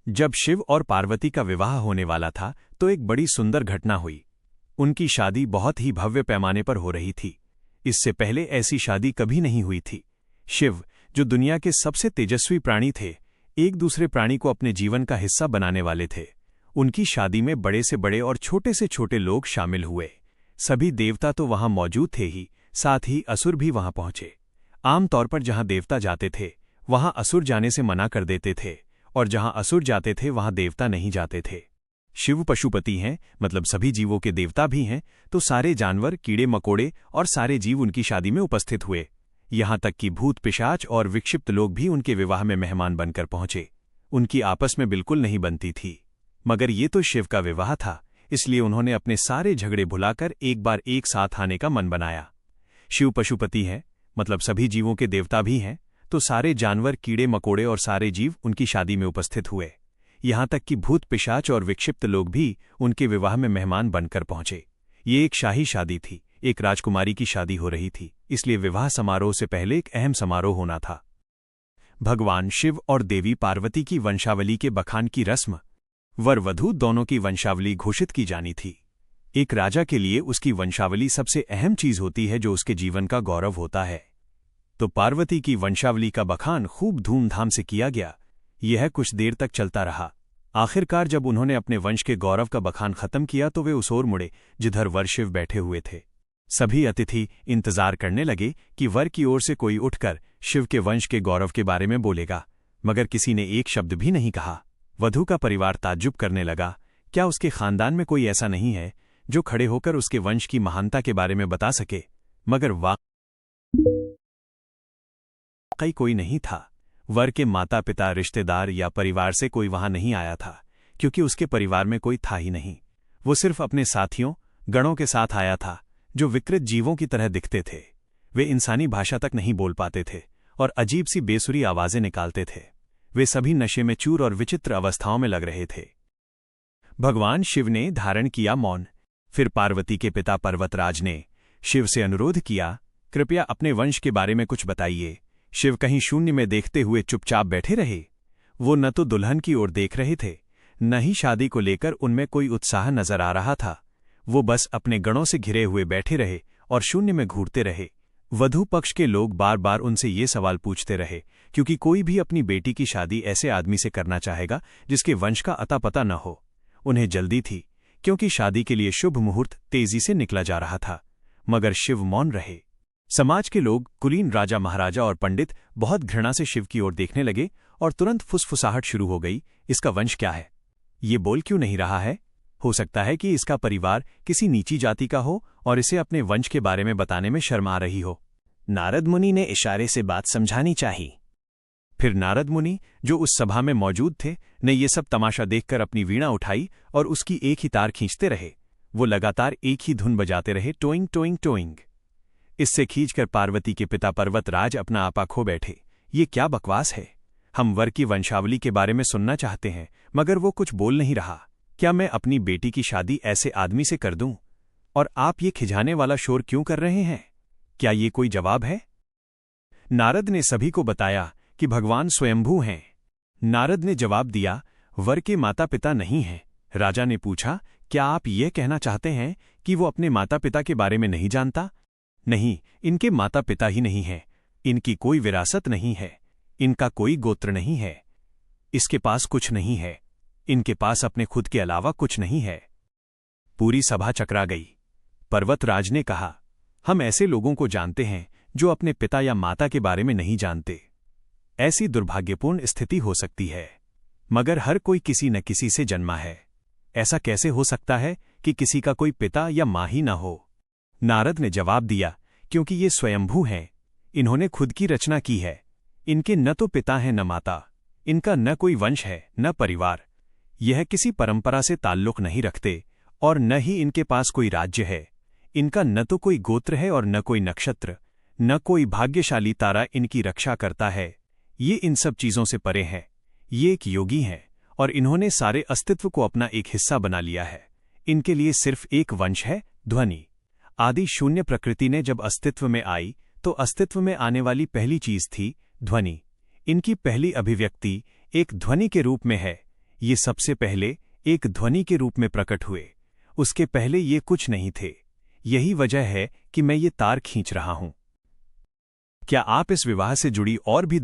जब शिव और पार्वती का विवाह होने वाला था तो एक बड़ी सुंदर घटना हुई। उनकी शादी बहुत ही भव्य पैमाने पर हो रही थी। इससे पहले ऐसी शादी कभी नहीं हुई थी। शिव, जो दुनिया के सबसे तेजस्वी प्राणी थे, एक दूसरे प्राणी को अपने जीवन का हिस्सा बनाने वाले थे। उनकी शादी में बड़े से बड़े और छोटे से छोटे लोग शामिल हुए। सभी देवता तो वहां मौजूद थे ही, साथ ही असुर भी वहां पहुंचे। आमतौर पर जहां देवता जाते थे वहां असुर जाने से मना कर देते थे, और जहां असुर जाते थे वहां देवता नहीं जाते थे। शिव पशुपति हैं, मतलब सभी जीवों के देवता भी हैं, तो सारे जानवर, कीड़े मकोड़े और सारे जीव उनकी शादी में उपस्थित हुए। यहां तक कि भूत पिशाच और विक्षिप्त लोग भी उनके विवाह में मेहमान बनकर पहुंचे। उनकी आपस में बिल्कुल नहीं बनती थी, मगर ये तो शिव का विवाह था, इसलिए उन्होंने अपने सारे झगड़े भुलाकर एक बार एक साथ आने का मन बनाया। शिव पशुपति हैं, मतलब सभी जीवों के देवता भी हैं, तो सारे जानवर, कीड़े मकोड़े और सारे जीव उनकी शादी में उपस्थित हुए। यहां तक कि भूत पिशाच और विक्षिप्त लोग भी उनके विवाह में मेहमान बनकर पहुंचे। ये एक शाही शादी थी, एक राजकुमारी की शादी हो रही थी, इसलिए विवाह समारोह से पहले एक अहम समारोह होना था। भगवान शिव और देवी पार्वती की वंशावली के बखान की रस्म, वर वधू दोनों की वंशावली घोषित की जानी थी। एक राजा के लिए उसकी वंशावली सबसे अहम चीज होती है, जो उसके जीवन का गौरव होता है। तो पार्वती की वंशावली का बखान खूब धूमधाम से किया गया। यह कुछ देर तक चलता रहा। आखिरकार जब उन्होंने अपने वंश के गौरव का बखान खत्म किया तो वे उस ओर मुड़े जिधर वर शिव बैठे हुए थे। सभी अतिथि इंतजार करने लगे कि वर की ओर से कोई उठकर शिव के वंश के गौरव के बारे में बोलेगा, मगर किसी ने एक शब्द भी नहीं कहा। वधू का परिवार ताज्जुब करने लगा, क्या उसके खानदान में कोई ऐसा नहीं है जो खड़े होकर उसके वंश की महानता के बारे में बता सके? मगर वाकई कोई नहीं था। वर के माता पिता, रिश्तेदार या परिवार से कोई वहां नहीं आया था, क्योंकि उसके परिवार में कोई था ही नहीं। वो सिर्फ अपने साथियों, गणों के साथ आया था, जो विकृत जीवों की तरह दिखते थे। वे इंसानी भाषा तक नहीं बोल पाते थे और अजीब सी बेसुरी आवाजें निकालते थे। वे सभी नशे में चूर और विचित्र अवस्थाओं में लग रहे थे। भगवान शिव ने धारण किया मौन। फिर पार्वती के पिता पर्वतराज ने शिव से अनुरोध किया, कृपया अपने वंश के बारे में कुछ बताइए। शिव कहीं शून्य में देखते हुए चुपचाप बैठे रहे। वो न तो दुल्हन की ओर देख रहे थे, न ही शादी को लेकर उनमें कोई उत्साह नजर आ रहा था। वो बस अपने गणों से घिरे हुए बैठे रहे और शून्य में घूरते रहे। वधू पक्ष के लोग बार बार उनसे ये सवाल पूछते रहे, क्योंकि कोई भी अपनी बेटी की शादी ऐसे आदमी से करना चाहेगा जिसके वंश का अता पता न हो। उन्हें जल्दी थी, क्योंकि शादी के लिए शुभ मुहूर्त तेजी से निकला जा रहा था, मगर शिव मौन रहे। समाज के लोग, कुलीन राजा महाराजा और पंडित बहुत घृणा से शिव की ओर देखने लगे और तुरंत फुसफुसाहट शुरू हो गई, इसका वंश क्या है? ये बोल क्यों नहीं रहा है? हो सकता है कि इसका परिवार किसी नीची जाति का हो और इसे अपने वंश के बारे में बताने में शर्म आ रही हो। नारद मुनि ने इशारे से बात समझानी चाहिए। फिर नारद मुनि, जो उस सभा में मौजूद थे, ने ये सब तमाशा देखकर अपनी वीणा उठाई और उसकी एक ही तार खींचते रहे। वो लगातार एक ही धुन बजाते रहे, टोइंग टोइंग टोइंग। इससे खींचकर पार्वती के पिता पर्वतराज अपना आपा खो बैठे। ये क्या बकवास है? हम वर की वंशावली के बारे में सुनना चाहते हैं, मगर वो कुछ बोल नहीं रहा। क्या मैं अपनी बेटी की शादी ऐसे आदमी से कर दूं? और आप ये खिजाने वाला शोर क्यों कर रहे हैं? क्या ये कोई जवाब है? नारद ने सभी को बताया कि भगवान स्वयंभू हैं। नारद ने जवाब दिया, वर के माता पिता नहीं हैं। राजा ने पूछा, क्या आप ये कहना चाहते हैं कि वो अपने माता पिता के बारे में नहीं जानता? नहीं, इनके माता पिता ही नहीं हैं। इनकी कोई विरासत नहीं है। इनका कोई गोत्र नहीं है। इसके पास कुछ नहीं है। इनके पास अपने खुद के अलावा कुछ नहीं है। पूरी सभा चकरा गई। पर्वतराज ने कहा, हम ऐसे लोगों को जानते हैं जो अपने पिता या माता के बारे में नहीं जानते। ऐसी दुर्भाग्यपूर्ण स्थिति हो सकती है, मगर हर कोई किसी न किसी से जन्मा है। ऐसा कैसे हो सकता है कि किसी का कोई पिता या माँ ही न हो? नारद ने जवाब दिया, क्योंकि ये स्वयंभू हैं। इन्होंने खुद की रचना की है। इनके न तो पिता है न माता। इनका न कोई वंश है न परिवार। यह किसी परंपरा से ताल्लुक नहीं रखते और न ही इनके पास कोई राज्य है। इनका न तो कोई गोत्र है और न कोई नक्षत्र, न कोई भाग्यशाली तारा इनकी रक्षा करता है। ये इन सब चीजों से परे हैं। ये एक योगी हैं और इन्होंने सारे अस्तित्व को अपना एक हिस्सा बना लिया है। इनके लिए सिर्फ एक वंश है, ध्वनि। आदि शून्य प्रकृति ने जब अस्तित्व में आई तो अस्तित्व में आने वाली पहली चीज थी ध्वनि। इनकी पहली अभिव्यक्ति एक ध्वनि के रूप में है। ये सबसे पहले एक ध्वनि के रूप में प्रकट हुए। उसके पहले ये कुछ नहीं थे। यही वजह है कि मैं ये तार खींच रहा हूं। क्या आप इस विवाह से जुड़ी और भी